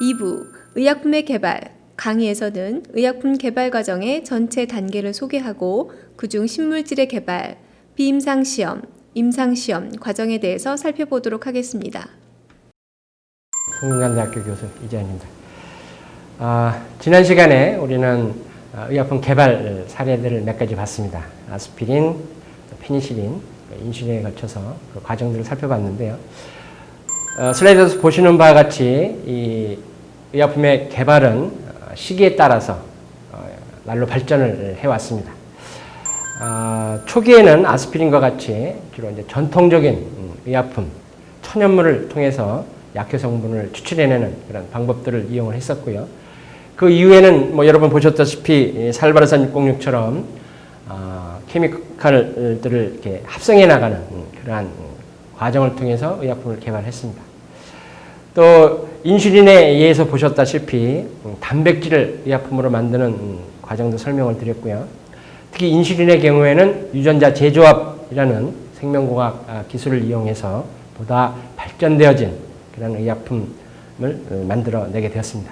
2부 의약품의 개발 강의에서는 의약품 개발 과정의 전체 단계를 소개하고 그중 신물질의 개발, 비임상시험, 임상시험 과정에 대해서 살펴보도록 하겠습니다. 성균관대학교 교수 이재현입니다. 지난 시간에 우리는 의약품 개발 사례들을 몇 가지 봤습니다. 아스피린, 페니실린, 인슐린에 걸쳐서 그 과정들을 살펴봤는데요. 슬라이드에서 보시는 바와 같이 이 의약품의 개발은 시기에 따라서 날로 발전을 해왔습니다. 초기에는 아스피린과 같이 주로 이제 전통적인 의약품, 천연물을 통해서 약효 성분을 추출해내는 그런 방법들을 이용을 했었고요. 그 이후에는 뭐 여러분 보셨다시피 살바르산 606처럼 케미칼들을 이렇게 합성해 나가는 그러한 과정을 통해서 의약품을 개발했습니다. 또 인슐린에 의해서 보셨다시피 단백질을 의약품으로 만드는 과정도 설명을 드렸고요. 특히 인슐린의 경우에는 유전자 재조합이라는 생명공학 기술을 이용해서 보다 발전되어진 그런 의약품을 만들어내게 되었습니다.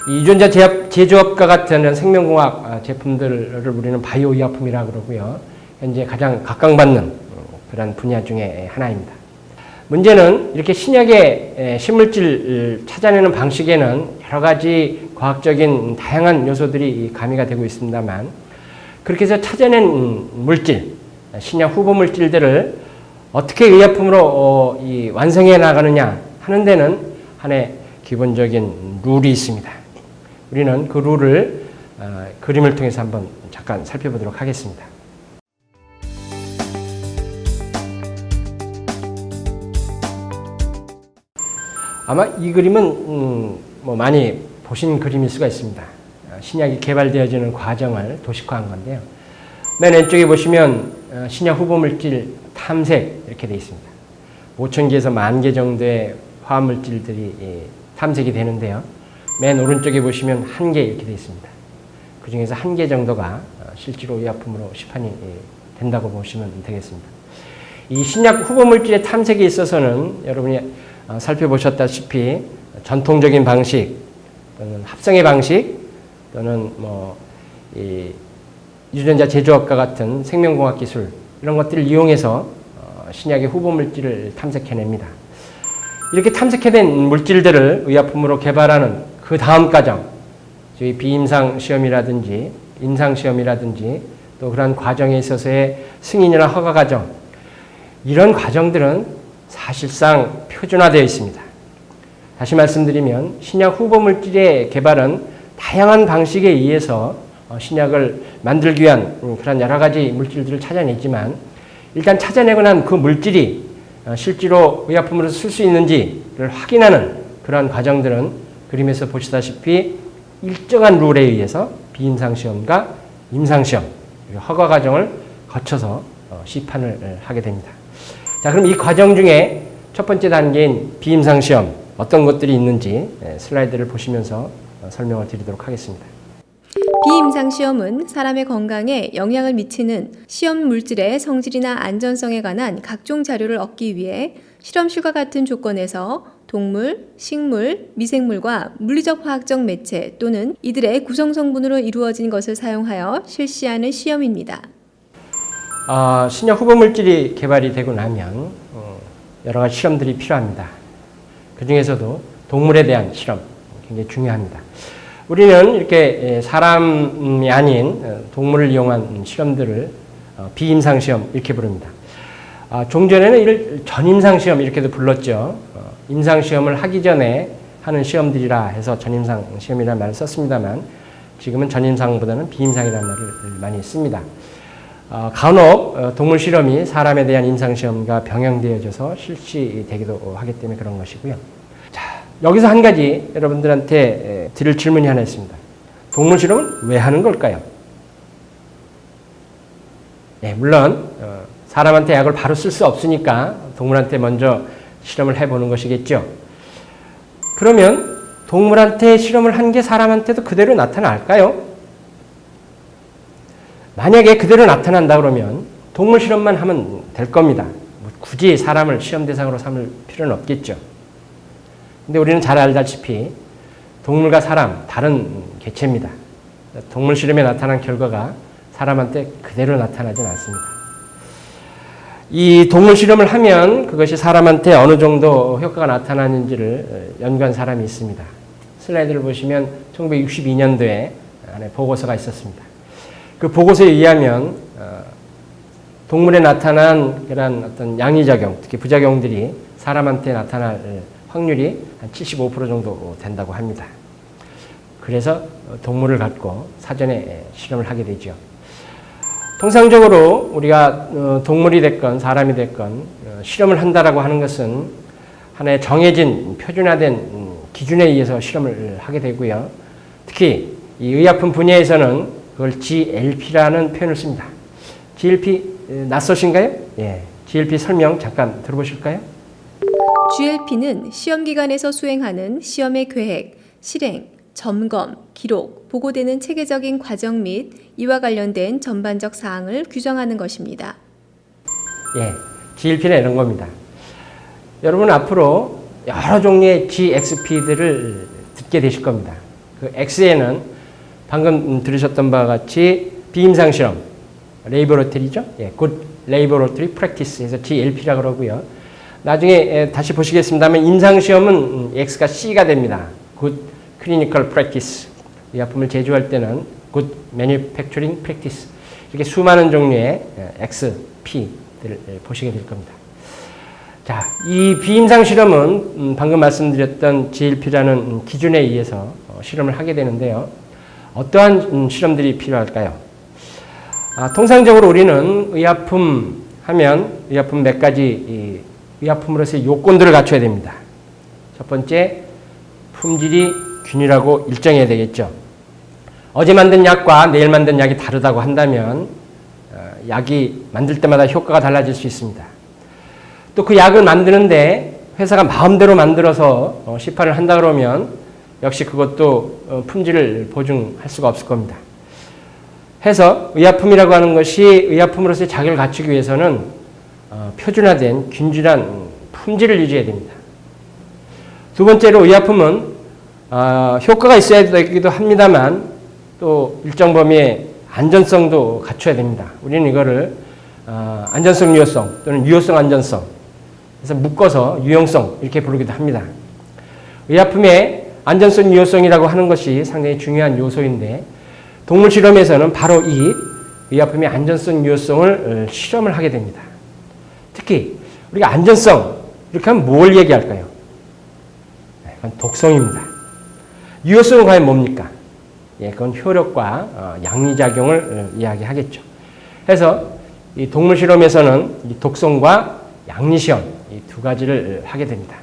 이 유전자 재조합과 같은 생명공학 제품들을 우리는 바이오 의약품이라고 그러고요. 현재 가장 각광받는 그런 분야 중에 하나입니다. 문제는 이렇게 신약의 신물질을 찾아내는 방식에는 여러 가지 과학적인 다양한 요소들이 가미가 되고 있습니다만 그렇게 해서 찾아낸 물질, 신약 후보 물질들을 어떻게 의약품으로 완성해 나가느냐 하는 데는 하나의 기본적인 룰이 있습니다. 우리는 그 룰을 그림을 통해서 한번 잠깐 살펴보도록 하겠습니다. 아마 이 그림은 뭐 많이 보신 그림일 수가 있습니다. 신약이 개발되어지는 과정을 도식화한 건데요. 맨 왼쪽에 보시면 신약 후보물질 탐색 이렇게 되어 있습니다. 5,000개에서 10,000개 정도의 화합물질들이 탐색이 되는데요. 맨 오른쪽에 보시면 1개 이렇게 되어 있습니다. 그 중에서 1개 정도가 실제로 의약품으로 시판이 된다고 보시면 되겠습니다. 이 신약 후보물질의 탐색에 있어서는 여러분이 살펴보셨다시피 전통적인 방식 또는 합성의 방식 또는 이 유전자 재조합과 같은 생명공학 기술 이런 것들을 이용해서 신약의 후보물질을 탐색해냅니다. 이렇게 탐색해낸 물질들을 의약품으로 개발하는 그 다음 과정, 저희 비임상 시험이라든지 임상 시험이라든지 또 그런 과정에 있어서의 승인이나 허가 과정 이런 과정들은 사실상 표준화되어 있습니다. 다시 말씀드리면 신약 후보물질의 개발은 다양한 방식에 의해서 신약을 만들기 위한 그런 여러 가지 물질들을 찾아냈지만 일단 찾아내고 난 그 물질이 실제로 의약품으로 쓸 수 있는지를 확인하는 그런 과정들은 그림에서 보시다시피 일정한 룰에 의해서 비임상시험과 임상시험, 허가 과정을 거쳐서 시판을 하게 됩니다. 자, 그럼 이 과정 중에 첫 번째 단계인 비임상시험 어떤 것들이 있는지 슬라이드를 보시면서 설명을 드리도록 하겠습니다. 비임상시험은 사람의 건강에 영향을 미치는 시험 물질의 성질이나 안전성에 관한 각종 자료를 얻기 위해 실험실과 같은 조건에서 동물, 식물, 미생물과 물리적 화학적 매체 또는 이들의 구성 성분으로 이루어진 것을 사용하여 실시하는 시험입니다. 신약 후보물질이 개발이 되고 나면 여러 가지 실험들이 필요합니다. 그 중에서도 동물에 대한 실험 굉장히 중요합니다. 우리는 이렇게 사람이 아닌 동물을 이용한 실험들을 비임상시험 이렇게 부릅니다. 종전에는 이를 전임상시험 이렇게도 불렀죠. 임상시험을 하기 전에 하는 시험들이라 해서 전임상시험이라는 말을 썼습니다만 지금은 전임상보다는 비임상이라는 말을 많이 씁니다. 간혹 동물 실험이 사람에 대한 임상시험과 병행되어져서 실시되기도 하기 때문에 그런 것이고요. 자, 여기서 한 가지 여러분들한테 드릴 질문이 하나 있습니다. 동물 실험은 왜 하는 걸까요? 네, 물론 사람한테 약을 바로 쓸 수 없으니까 동물한테 먼저 실험을 해보는 것이겠죠. 그러면 동물한테 실험을 한 게 사람한테도 그대로 나타날까요? 만약에 그대로 나타난다 그러면 동물 실험만 하면 될 겁니다. 굳이 사람을 시험 대상으로 삼을 필요는 없겠죠. 근데 우리는 잘 알다시피 동물과 사람 다른 개체입니다. 동물 실험에 나타난 결과가 사람한테 그대로 나타나진 않습니다. 이 동물 실험을 하면 그것이 사람한테 어느 정도 효과가 나타나는지를 연구한 사람이 있습니다. 슬라이드를 보시면 1962년도에 안에 보고서가 있었습니다. 그 보고서에 의하면 동물에 나타난 그런 어떤 양리작용, 특히 부작용들이 사람한테 나타날 확률이 한 75% 정도 된다고 합니다. 그래서 동물을 갖고 사전에 실험을 하게 되죠. 통상적으로 우리가 동물이 됐건 사람이 됐건 실험을 한다라고 하는 것은 하나의 정해진 표준화된 기준에 의해서 실험을 하게 되고요. 특히 이 의약품 분야에서는 그걸 GLP라는 표현을 씁니다. GLP 낯서신가요? 예, GLP 설명 잠깐 들어보실까요? GLP는 시험 기관에서 수행하는 시험의 계획, 실행, 점검, 기록, 보고되는 체계적인 과정 및 이와 관련된 전반적 사항을 규정하는 것입니다. 예, GLP는 이런 겁니다. 여러분 앞으로 여러 종류의 GXP들을 듣게 되실 겁니다. 그 X에는 방금 들으셨던 바와 같이 비임상 실험, 레이보러토리죠. 예, Good Laboratory Practice에서 GLP라고 그러고요. 나중에 다시 보시겠습니다만 임상 시험은 X가 C가 됩니다. Good Clinical Practice. 의약품을 제조할 때는 Good Manufacturing Practice. 이렇게 수많은 종류의 XP들을 보시게 될 겁니다. 자, 이 비임상 실험은 방금 말씀드렸던 GLP라는 기준에 의해서 실험을 하게 되는데요. 어떠한 실험들이 필요할까요? 통상적으로 우리는 의약품 하면 의약품 몇 가지 의약품으로서의 요건들을 갖춰야 됩니다. 첫 번째, 품질이 균일하고 일정해야 되겠죠. 어제 만든 약과 내일 만든 약이 다르다고 한다면 약이 만들 때마다 효과가 달라질 수 있습니다. 또 그 약을 만드는데 회사가 마음대로 만들어서 시판을 한다 그러면 역시 그것도 품질을 보증할 수가 없을 겁니다. 해서 의약품이라고 하는 것이 의약품으로서의 자격을 갖추기 위해서는 표준화된 균질한 품질을 유지해야 됩니다. 두 번째로 의약품은 효과가 있어야 되기도 합니다만 또 일정 범위의 안전성도 갖춰야 됩니다. 우리는 이거를 안전성 유효성 또는 유효성 안전성 그래서 묶어서 유용성 이렇게 부르기도 합니다. 의약품의 안전성 유효성이라고 하는 것이 상당히 중요한 요소인데 동물 실험에서는 바로 이 의약품의 안전성 유효성을 실험을 하게 됩니다. 특히 우리가 안전성 이렇게 하면 뭘 얘기할까요? 그건 독성입니다. 유효성은 과연 뭡니까? 예, 그건 효력과 양리작용을 이야기하겠죠. 그래서 이 동물 실험에서는 이 독성과 양리시험 이 두 가지를 하게 됩니다.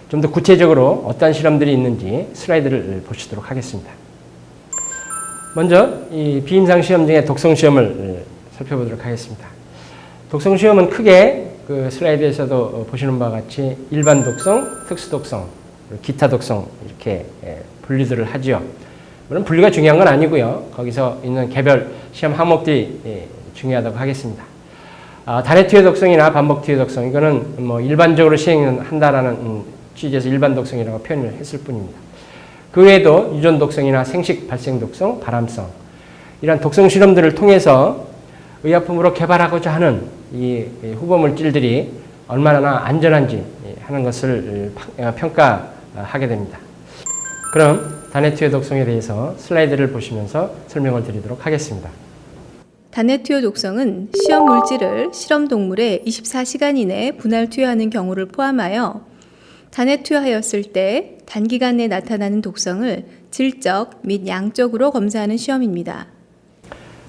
좀 더 구체적으로 어떤 실험들이 있는지 슬라이드를 보시도록 하겠습니다. 먼저 이 비임상 시험 중에 독성 시험을 살펴보도록 하겠습니다. 독성 시험은 크게 그 슬라이드에서도 보시는 바와 같이 일반 독성, 특수 독성, 기타 독성 이렇게 분류들을 하죠. 물론 분류가 중요한 건 아니고요. 거기서 있는 개별 시험 항목들이 중요하다고 하겠습니다. 단해 투여 독성이나 반복 투여 독성 이거는 뭐 일반적으로 시행한다라는 취지에서 일반 독성이라고 표현을 했을 뿐입니다. 그 외에도 유전 독성이나 생식 발생 독성, 발암성 이런 독성 실험들을 통해서 의약품으로 개발하고자 하는 이 후보 물질들이 얼마나 안전한지 하는 것을 평가하게 됩니다. 그럼 단해 투여 독성에 대해서 슬라이드를 보시면서 설명을 드리도록 하겠습니다. 단해 투여 독성은 시험 물질을 실험 동물에 24시간 이내 분할 투여하는 경우를 포함하여 단해 투여하였을 때 단기간 내에 나타나는 독성을 질적 및 양적으로 검사하는 시험입니다.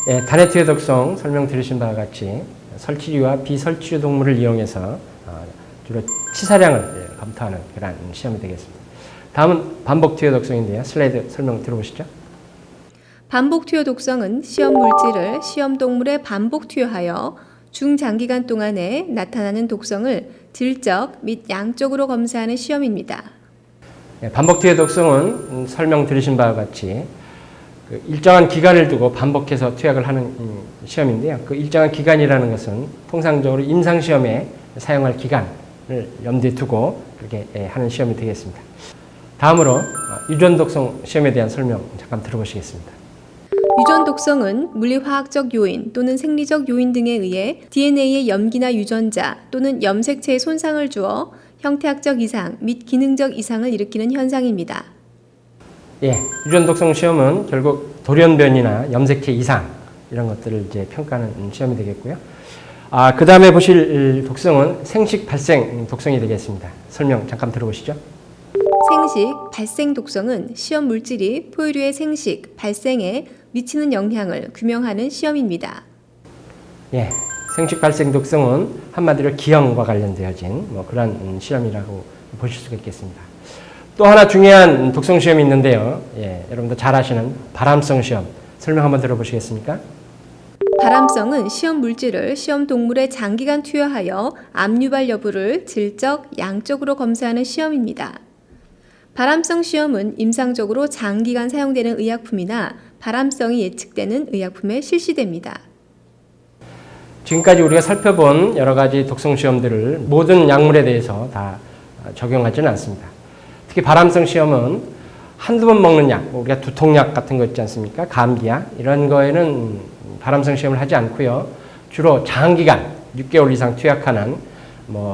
예, 단해 투여 독성 설명 들으신 바와 같이 설치류와 비설치류 동물을 이용해서 주로 치사량을 검토하는 그런 시험이 되겠습니다. 다음은 반복 투여 독성인데요. 슬라이드 설명 들어보시죠. 반복 투여 독성은 시험 물질을 시험 동물에 반복 투여하여 중장기간 동안에 나타나는 독성을 질적 및 양적으로 검사하는 시험입니다. 반복 투여 독성은 설명 들으신 바와 같이 그 일정한 기간을 두고 반복해서 투약을 하는 시험인데요. 그 일정한 기간이라는 것은 통상적으로 임상시험에 사용할 기간을 염두에 두고 그렇게 하는 시험이 되겠습니다. 다음으로 유전 독성 시험에 대한 설명 잠깐 들어보시겠습니다. 유전 독성은 물리화학적 요인 또는 생리적 요인 등에 의해 DNA의 염기나 유전자 또는 염색체에 손상을 주어 형태학적 이상 및 기능적 이상을 일으키는 현상입니다. 예, 유전 독성 시험은 결국 돌연변이나 염색체 이상 이런 것들을 이제 평가하는 시험이 되겠고요. 그 다음에 보실 독성은 생식 발생 독성이 되겠습니다. 설명 잠깐 들어보시죠. 생식 발생 독성은 시험 물질이 포유류의 생식 발생에 미치는 영향을 규명하는 시험입니다. 예, 생식 발생 독성은 한마디로 기형과 관련되어진 그런 시험이라고 보실 수가 있겠습니다. 또 하나 중요한 독성 시험이 있는데요. 예, 여러분들 잘 아시는 발암성 시험 설명 한번 들어보시겠습니까? 발암성은 시험 물질을 시험 동물에 장기간 투여하여 암 유발 여부를 질적, 양적으로 검사하는 시험입니다. 발암성 시험은 임상적으로 장기간 사용되는 의약품이나 발암성이 예측되는 의약품에 실시됩니다. 지금까지 우리가 살펴본 여러 가지 독성 시험들을 모든 약물에 대해서 다 적용하지는 않습니다. 특히 발암성 시험은 한두 번 먹는 약, 우리가 두통약 같은 거 있지 않습니까? 감기약 이런 거에는 발암성 시험을 하지 않고요. 주로 장기간 6개월 이상 투약하는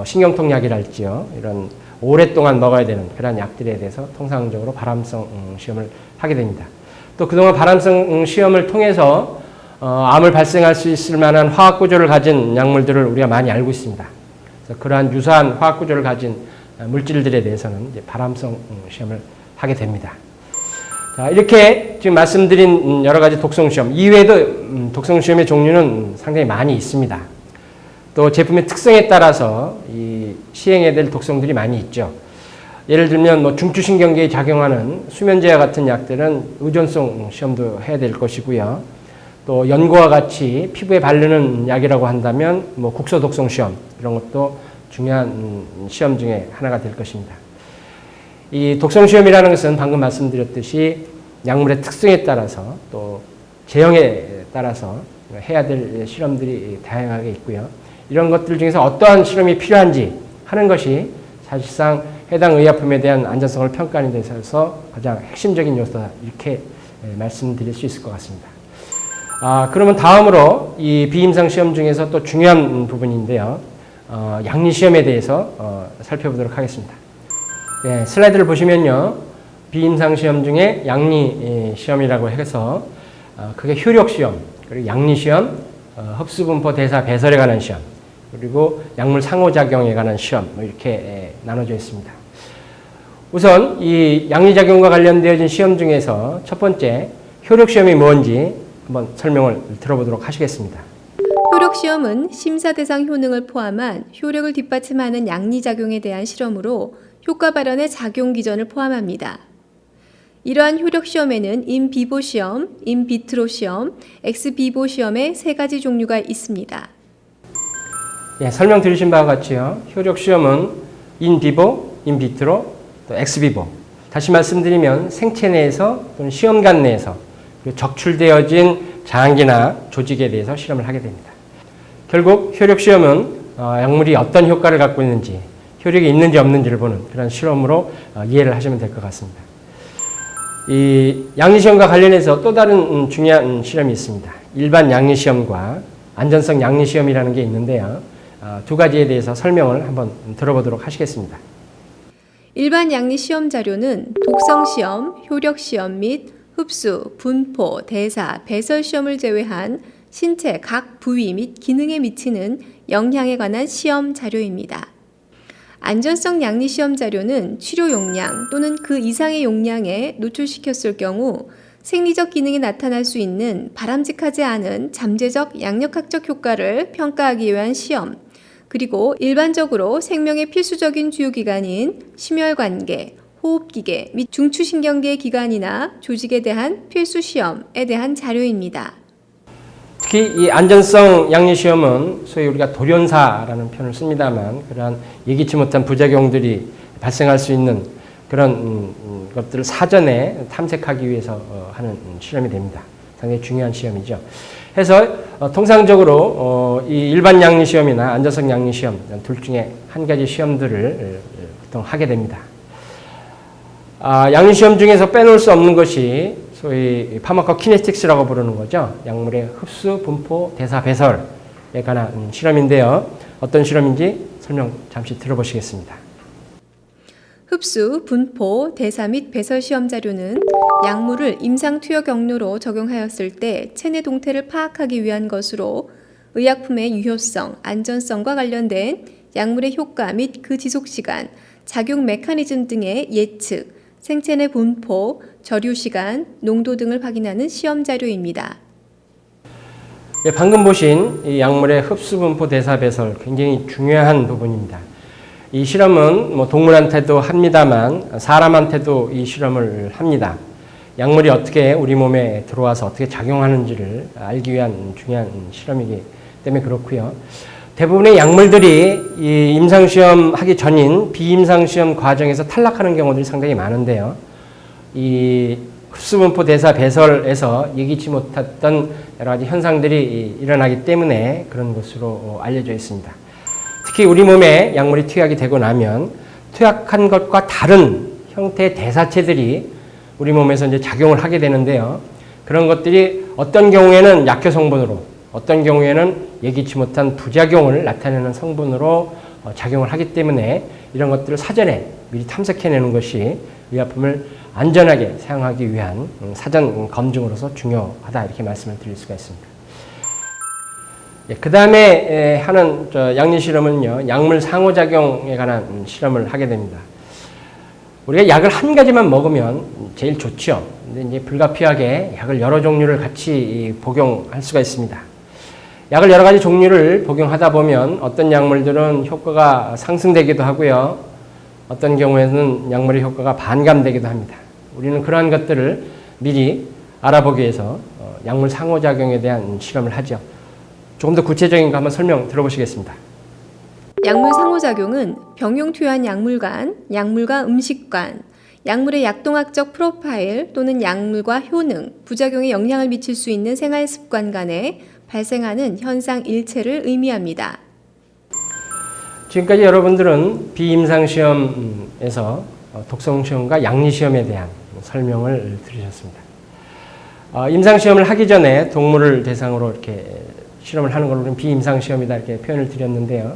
신경통약이랄지요. 이런 오랫동안 먹어야 되는 그런 약들에 대해서 통상적으로 발암성 시험을 하게 됩니다. 또 그동안 발암성 시험을 통해서 암을 발생할 수 있을 만한 화학 구조를 가진 약물들을 우리가 많이 알고 있습니다. 그래서 그러한 유사한 화학 구조를 가진 물질들에 대해서는 이제 발암성 시험을 하게 됩니다. 자, 이렇게 지금 말씀드린 여러 가지 독성 시험 이외에도 독성 시험의 종류는 상당히 많이 있습니다. 또 제품의 특성에 따라서 이 시행해야 될 독성들이 많이 있죠. 예를 들면 중추신경계에 작용하는 수면제와 같은 약들은 의존성 시험도 해야 될 것이고요. 또 연고와 같이 피부에 바르는 약이라고 한다면 국소 독성 시험 이런 것도 중요한 시험 중에 하나가 될 것입니다. 이 독성 시험이라는 것은 방금 말씀드렸듯이 약물의 특성에 따라서 또 제형에 따라서 해야 될 실험들이 다양하게 있고요. 이런 것들 중에서 어떠한 실험이 필요한지 하는 것이 사실상 해당 의약품에 대한 안전성을 평가하는 데 있어서 가장 핵심적인 요소다 이렇게 말씀드릴 수 있을 것 같습니다. 그러면 다음으로 이 비임상 시험 중에서 또 중요한 부분인데요. 양리 시험에 대해서 살펴보도록 하겠습니다. 예, 슬라이드를 보시면요. 비임상 시험 중에 양리 시험이라고 해서 그게 효력 시험, 그리고 양리 시험, 흡수 분포 대사 배설에 관한 시험, 그리고 약물 상호작용에 관한 시험 이렇게 나눠져 있습니다. 우선 이 양리작용과 관련되어진 시험 중에서 첫 번째 효력 시험이 뭔지 한번 설명을 들어보도록 하시겠습니다. 효력 시험은 심사 대상 효능을 포함한 효력을 뒷받침하는 양리작용에 대한 실험으로 효과 발현의 작용 기전을 포함합니다. 이러한 효력 시험에는 인비보 시험, 인비트로 시험, 엑스비보 시험의 세 가지 종류가 있습니다. 예, 설명 드리신 바와 같이요. 효력 시험은 인비보, 인비트로, 또 엑스비보. 다시 말씀드리면 생체 내에서 또는 시험관 내에서 그리고 적출되어진 장기나 조직에 대해서 실험을 하게 됩니다. 결국 효력 시험은 약물이 어떤 효과를 갖고 있는지, 효력이 있는지 없는지를 보는 그런 실험으로 이해를 하시면 될 것 같습니다. 이 양리시험과 관련해서 또 다른 중요한 실험이 있습니다. 일반 양리시험과 안전성 양리시험이라는 게 있는데요. 두 가지에 대해서 설명을 한번 들어보도록 하시겠습니다. 일반 양리 시험 자료는 독성 시험, 효력 시험 및 흡수, 분포, 대사, 배설 시험을 제외한 신체 각 부위 및 기능에 미치는 영향에 관한 시험 자료입니다. 안전성 양리 시험 자료는 치료 용량 또는 그 이상의 용량에 노출시켰을 경우 생리적 기능이 나타날 수 있는 바람직하지 않은 잠재적 양력학적 효과를 평가하기 위한 시험, 그리고 일반적으로 생명의 필수적인 주요기관인 심혈관계, 호흡기계 및 중추신경계 기관이나 조직에 대한 필수 시험에 대한 자료입니다. 특히 이 안전성 양리 시험은 소위 우리가 돌연사라는 표현을 씁니다만 그러한 예기치 못한 부작용들이 발생할 수 있는 그런 것들을 사전에 탐색하기 위해서 하는 실험이 됩니다. 상당히 중요한 시험이죠. 해서 통상적으로 이 일반 양리 시험이나 안전성 양리 시험 둘 중에 한 가지 시험들을 보통 하게 됩니다. 양리시험 중에서 빼놓을 수 없는 것이 소위 파마코키네틱스라고 부르는 거죠. 약물의 흡수, 분포, 대사, 배설에 관한 실험인데요. 어떤 실험인지 설명 잠시 들어보시겠습니다. 흡수, 분포, 대사 및 배설 시험 자료는 약물을 임상 투여 경로로 적용하였을 때 체내 동태를 파악하기 위한 것으로 의약품의 유효성, 안전성과 관련된 약물의 효과 및 그 지속 시간, 작용 메커니즘 등의 예측, 생체 내 분포, 저류 시간, 농도 등을 확인하는 시험 자료입니다. 방금 보신 이 약물의 흡수, 분포, 대사, 배설 굉장히 중요한 부분입니다. 이 실험은 동물한테도 합니다만 사람한테도 이 실험을 합니다. 약물이 어떻게 우리 몸에 들어와서 어떻게 작용하는지를 알기 위한 중요한 실험이기 때문에 그렇고요. 대부분의 약물들이 이 임상시험 하기 전인 비임상시험 과정에서 탈락하는 경우들이 상당히 많은데요. 이 흡수분포 대사 배설에서 예기치 못했던 여러 가지 현상들이 일어나기 때문에 그런 것으로 알려져 있습니다. 특히 우리 몸에 약물이 투약이 되고 나면 투약한 것과 다른 형태의 대사체들이 우리 몸에서 이제 작용을 하게 되는데요. 그런 것들이 어떤 경우에는 약효 성분으로, 어떤 경우에는 예기치 못한 부작용을 나타내는 성분으로 작용을 하기 때문에 이런 것들을 사전에 미리 탐색해내는 것이 의약품을 안전하게 사용하기 위한 사전 검증으로서 중요하다 이렇게 말씀을 드릴 수가 있습니다. 그 다음에 하는 양리 실험은요, 약물 상호작용에 관한 실험을 하게 됩니다. 우리가 약을 한 가지만 먹으면 제일 좋죠. 근데 이제 불가피하게 약을 여러 종류를 같이 복용할 수가 있습니다. 약을 여러 가지 종류를 복용하다 보면 어떤 약물들은 효과가 상승되기도 하고요. 어떤 경우에는 약물의 효과가 반감되기도 합니다. 우리는 그러한 것들을 미리 알아보기 위해서 약물 상호작용에 대한 실험을 하죠. 조금 더 구체적인 거 한번 설명 들어보시겠습니다. 약물 상호작용은 병용 투여한 약물간, 약물과 음식간, 약물의 약동학적 프로파일 또는 약물과 효능, 부작용에 영향을 미칠 수 있는 생활 습관 간에 발생하는 현상 일체를 의미합니다. 지금까지 여러분들은 비임상시험에서 독성시험과 양리시험에 대한 설명을 들으셨습니다. 임상시험을 하기 전에 동물을 대상으로 이렇게 실험을 하는 걸로 비임상시험이다 이렇게 표현을 드렸는데요.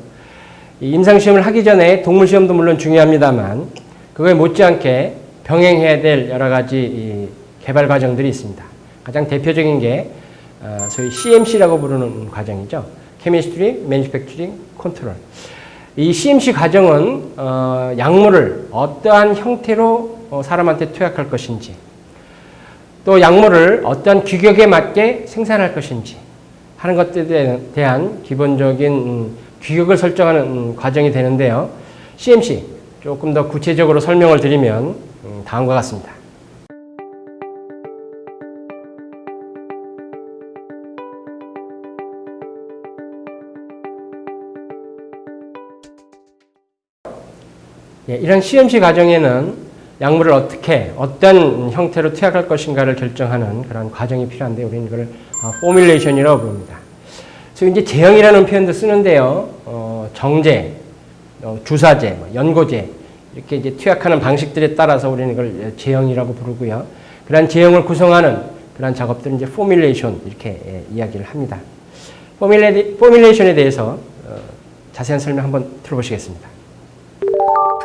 이 임상시험을 하기 전에 동물시험도 물론 중요합니다만 그거에 못지않게 병행해야 될 여러 가지 개발 과정들이 있습니다. 가장 대표적인 게 소위 CMC라고 부르는 과정이죠. Chemistry, Manufacturing, Control. 이 CMC 과정은 약물을 어떠한 형태로 사람한테 투약할 것인지 또 약물을 어떠한 규격에 맞게 생산할 것인지 하는 것들에 대한 기본적인 규격을 설정하는 과정이 되는데요. CMC 조금 더 구체적으로 설명을 드리면 다음과 같습니다. 이런 CMC 과정에는 약물을 어떻게 어떤 형태로 투약할 것인가를 결정하는 그런 과정이 필요한데 우리는 이걸 포뮬레이션이라고 부릅니다. 그래서 이제 제형이라는 표현도 쓰는데요. 정제, 주사제, 연고제 이렇게 이제 투약하는 방식들에 따라서 우리는 이걸 제형이라고 부르고요. 그런 제형을 구성하는 그런 작업들은 이제 포뮬레이션 이렇게 이야기를 합니다. 포뮬레이션에 대해서 자세한 설명 한번 들어보시겠습니다.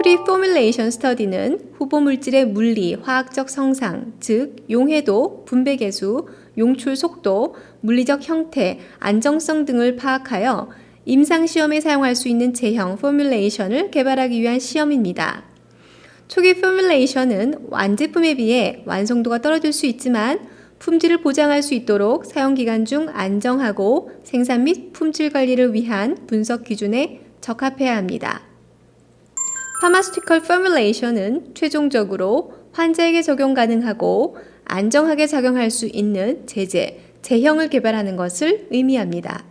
프리포뮬레이션 스터디는 후보 물질의 물리, 화학적 성상, 즉 용해도, 분배 계수, 용출 속도, 물리적 형태, 안정성 등을 파악하여 임상시험에 사용할 수 있는 제형 포뮬레이션을 개발하기 위한 시험입니다. 초기 포뮬레이션은 완제품에 비해 완성도가 떨어질 수 있지만 품질을 보장할 수 있도록 사용기간 중 안정하고 생산 및 품질 관리를 위한 분석 기준에 적합해야 합니다. 파마스티컬 포뮬레이션은 최종적으로 환자에게 적용 가능하고 안정하게 작용할 수 있는 제형을 개발하는 것을 의미합니다.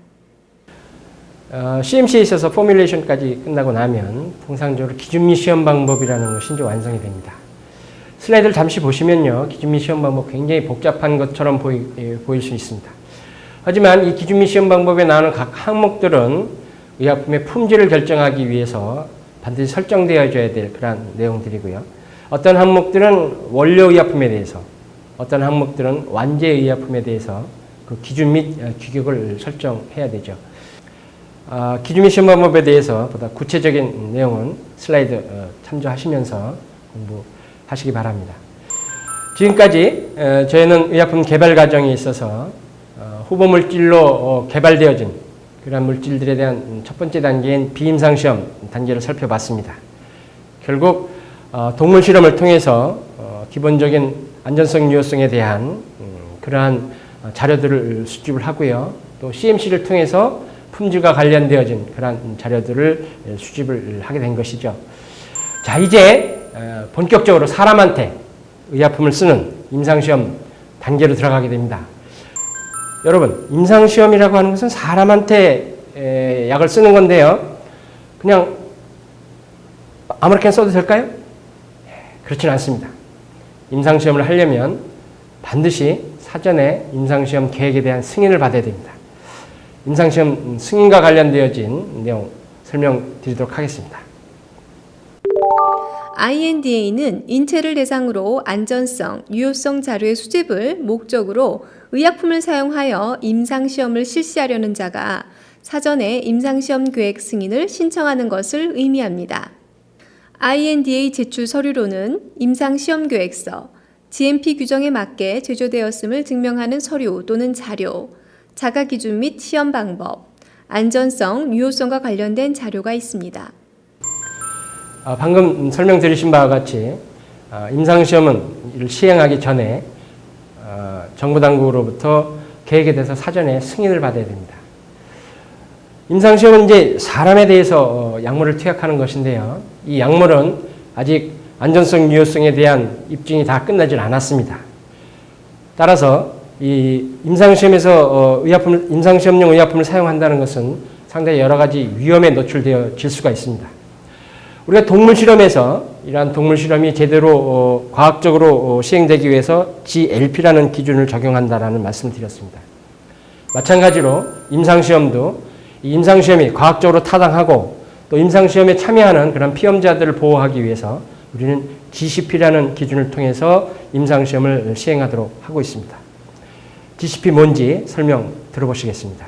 CMC에 있어서 포뮬레이션까지 끝나고 나면 통상적으로 기준 및 시험 방법이라는 것이 이제 완성이 됩니다. 슬라이드를 잠시 보시면요. 기준 및 시험 방법 굉장히 복잡한 것처럼 보일 수 있습니다. 하지만 이 기준 및 시험 방법에 나오는 각 항목들은 의약품의 품질을 결정하기 위해서 반드시 설정되어져야 될 그런 내용들이고요. 어떤 항목들은 원료의약품에 대해서, 어떤 항목들은 완제의약품에 대해서 그 기준 및 규격을 설정해야 되죠. 기준 및 시험 방법에 대해서 보다 구체적인 내용은 슬라이드 참조하시면서 공부하시기 바랍니다. 지금까지 저희는 의약품 개발 과정에 있어서 후보물질로 개발되어진 그러한 물질들에 대한 첫 번째 단계인 비임상시험 단계를 살펴봤습니다. 결국 동물 실험을 통해서 기본적인 안전성, 유효성에 대한 그러한 자료들을 수집을 하고요. 또 CMC를 통해서 품질과 관련되어진 그러한 자료들을 수집을 하게 된 것이죠. 자, 이제 본격적으로 사람한테 의약품을 쓰는 임상시험 단계로 들어가게 됩니다. 여러분, 임상시험이라고 하는 것은 사람한테 약을 쓰는 건데요. 그냥 아무렇게나 써도 될까요? 그렇지는 않습니다. 임상시험을 하려면 반드시 사전에 임상시험 계획에 대한 승인을 받아야 됩니다. 임상시험 승인과 관련되어진 내용 설명드리도록 하겠습니다. INDA는 인체를 대상으로 안전성, 유효성 자료의 수집을 목적으로 의약품을 사용하여 임상시험을 실시하려는 자가 사전에 임상시험 계획 승인을 신청하는 것을 의미합니다. INDA 제출 서류로는 임상시험 계획서, GMP 규정에 맞게 제조되었음을 증명하는 서류 또는 자료, 자가기준 및 시험 방법, 안전성, 유효성과 관련된 자료가 있습니다. 방금 설명드리신 바와 같이 임상시험은 이를 시행하기 전에 정부 당국으로부터 계획에 대해서 사전에 승인을 받아야 됩니다. 임상시험은 이제 사람에 대해서 약물을 투약하는 것인데요. 이 약물은 아직 안전성, 유효성에 대한 입증이 다 끝나질 않았습니다. 따라서 이 임상시험에서 임상시험용 의약품을 사용한다는 것은 상당히 여러 가지 위험에 노출되어질 수가 있습니다. 우리가 동물 실험에서 이러한 동물 실험이 제대로 과학적으로 시행되기 위해서 GLP라는 기준을 적용한다라는 말씀을 드렸습니다. 마찬가지로 임상시험도 이 임상시험이 과학적으로 타당하고 또 임상시험에 참여하는 그런 피험자들을 보호하기 위해서 우리는 GCP라는 기준을 통해서 임상시험을 시행하도록 하고 있습니다. GCP 뭔지 설명 들어보시겠습니다.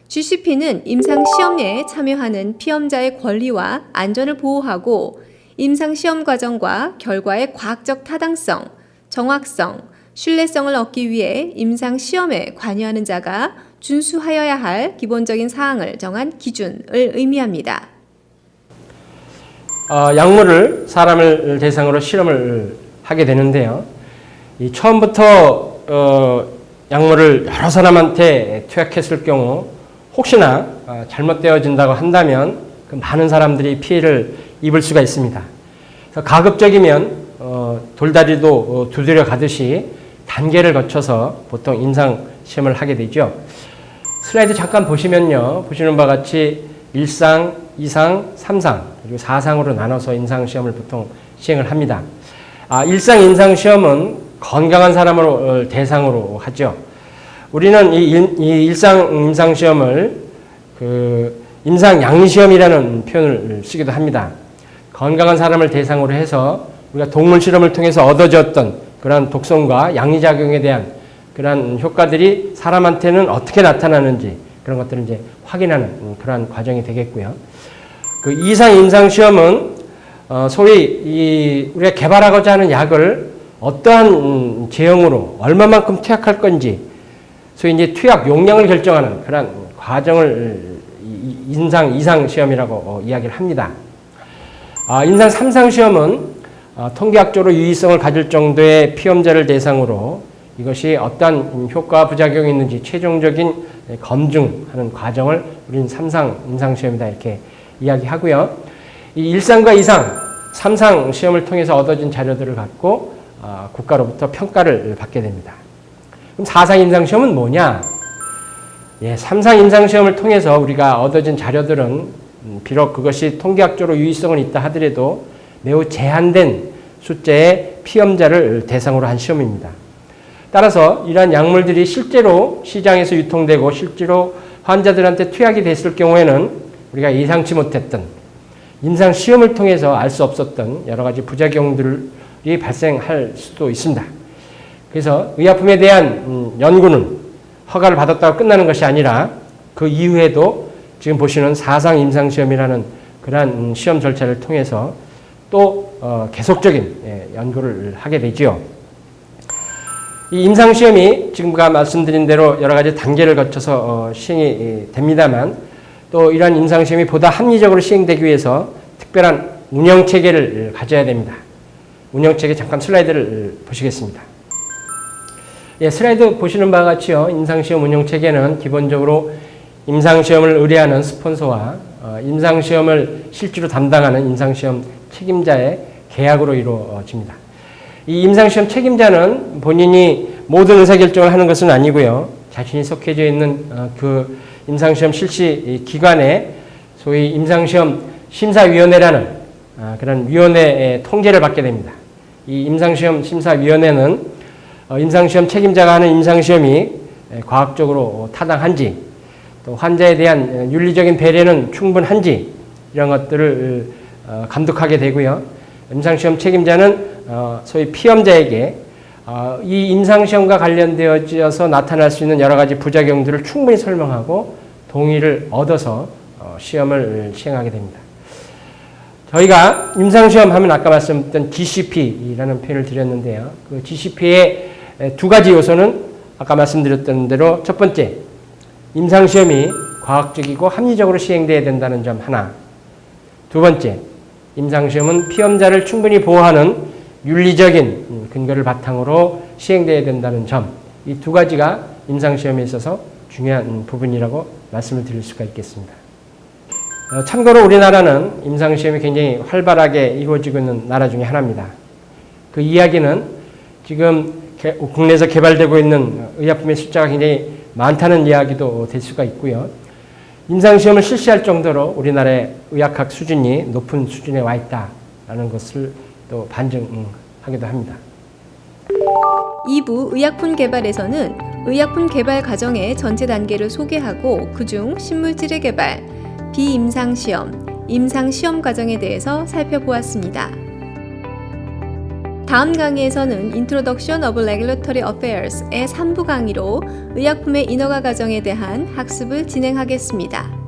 GCP는 임상시험에 참여하는 피험자의 권리와 안전을 보호하고 임상시험 과정과 결과의 과학적 타당성, 정확성, 신뢰성을 얻기 위해 임상시험에 관여하는 자가 준수하여야 할 기본적인 사항을 정한 기준을 의미합니다. 약물을 사람을 대상으로 실험을 하게 되는데요. 처음부터 약물을 여러 사람한테 투약했을 경우 혹시나 잘못되어진다고 한다면 그 많은 사람들이 피해를 입을 수가 있습니다. 그래서 가급적이면 돌다리도 두드려 가듯이 단계를 거쳐서 보통 임상시험을 하게 되죠. 슬라이드 잠깐 보시면요. 보시는 바와 같이 1상, 2상, 3상, 그리고 4상으로 나눠서 임상시험을 보통 시행을 합니다. 1상 임상시험은 건강한 사람을 대상으로 하죠. 우리는 이 일상 임상시험을 임상양시험이라는 표현을 쓰기도 합니다. 건강한 사람을 대상으로 해서 우리가 동물 실험을 통해서 얻어졌던 그런 독성과 양리작용에 대한 그런 효과들이 사람한테는 어떻게 나타나는지 그런 것들을 이제 확인하는 그러한 과정이 되겠고요. 그 이상 임상시험은 소위 우리가 개발하고자 하는 약을 어떠한 제형으로 얼마만큼 투약할 건지 소위 이제 투약 용량을 결정하는 그런 과정을 임상 2상 시험이라고 이야기를 합니다. 임상 3상 시험은 통계학적으로 유의성을 가질 정도의 피험자를 대상으로 이것이 어떠한 효과 부작용이 있는지 최종적인 검증하는 과정을 우리는 3상 임상 시험이다 이렇게 이야기하고요. 이 1상과 2상, 3상 시험을 통해서 얻어진 자료들을 갖고 국가로부터 평가를 받게 됩니다. 그럼 4상 임상시험은 뭐냐? 3상 임상시험을 통해서 우리가 얻어진 자료들은 비록 그것이 통계학적으로 유의성은 있다 하더라도 매우 제한된 숫자의 피험자를 대상으로 한 시험입니다. 따라서 이러한 약물들이 실제로 시장에서 유통되고 실제로 환자들한테 투약이 됐을 경우에는 우리가 예상치 못했던 임상 시험을 통해서 알 수 없었던 여러 가지 부작용들이 발생할 수도 있습니다. 그래서 의약품에 대한 연구는 허가를 받았다고 끝나는 것이 아니라 그 이후에도 지금 보시는 사상 임상시험이라는 그러한 시험 절차를 통해서 또 계속적인 연구를 하게 되지요. 이 임상시험이 지금과 말씀드린 대로 여러 가지 단계를 거쳐서 시행이 됩니다만 또 이러한 임상시험이 보다 합리적으로 시행되기 위해서 특별한 운영체계를 가져야 됩니다. 운영체계 잠깐 슬라이드를 보시겠습니다. 예, 슬라이드 보시는 바와 같이요. 임상시험 운영체계는 기본적으로 임상시험을 의뢰하는 스폰서와 임상시험을 실제로 담당하는 임상시험 책임자의 계약으로 이루어집니다. 이 임상시험 책임자는 본인이 모든 의사결정을 하는 것은 아니고요. 자신이 속해져 있는 그 임상시험 실시 기관에 소위 임상시험 심사위원회라는 그런 위원회의 통제를 받게 됩니다. 이 임상시험 심사위원회는 임상시험 책임자가 하는 임상시험이 과학적으로 타당한지 또 환자에 대한 윤리적인 배려는 충분한지 이런 것들을 감독하게 되고요. 임상시험 책임자는 소위 피험자에게 이 임상시험과 관련되어져서 나타날 수 있는 여러 가지 부작용들을 충분히 설명하고 동의를 얻어서 시험을 시행하게 됩니다. 저희가 임상시험 하면 아까 말씀드렸던 GCP라는 표현을 드렸는데요. 그 GCP의 두 가지 요소는 아까 말씀드렸던 대로 첫 번째, 임상시험이 과학적이고 합리적으로 시행되어야 된다는 점 하나. 두 번째, 임상시험은 피험자를 충분히 보호하는 윤리적인 근거를 바탕으로 시행되어야 된다는 점. 이 두 가지가 임상시험에 있어서 중요한 부분이라고 말씀을 드릴 수가 있겠습니다. 참고로 우리나라는 임상시험이 굉장히 활발하게 이루어지고 있는 나라 중에 하나입니다. 그 이야기는 지금 국내에서 개발되고 있는 의약품의 숫자가 굉장히 많다는 이야기도 될 수가 있고요. 임상시험을 실시할 정도로 우리나라의 의학학 수준이 높은 수준에 와 있다는 것을 또 반증하기도 합니다. 2부 의약품 개발에서는 의약품 개발 과정의 전체 단계를 소개하고 그중 신물질의 개발, 비임상시험, 임상시험 과정에 대해서 살펴보았습니다. 다음 강의에서는 Introduction of Regulatory Affairs의 3부 강의로 의약품의 인허가 과정에 대한 학습을 진행하겠습니다.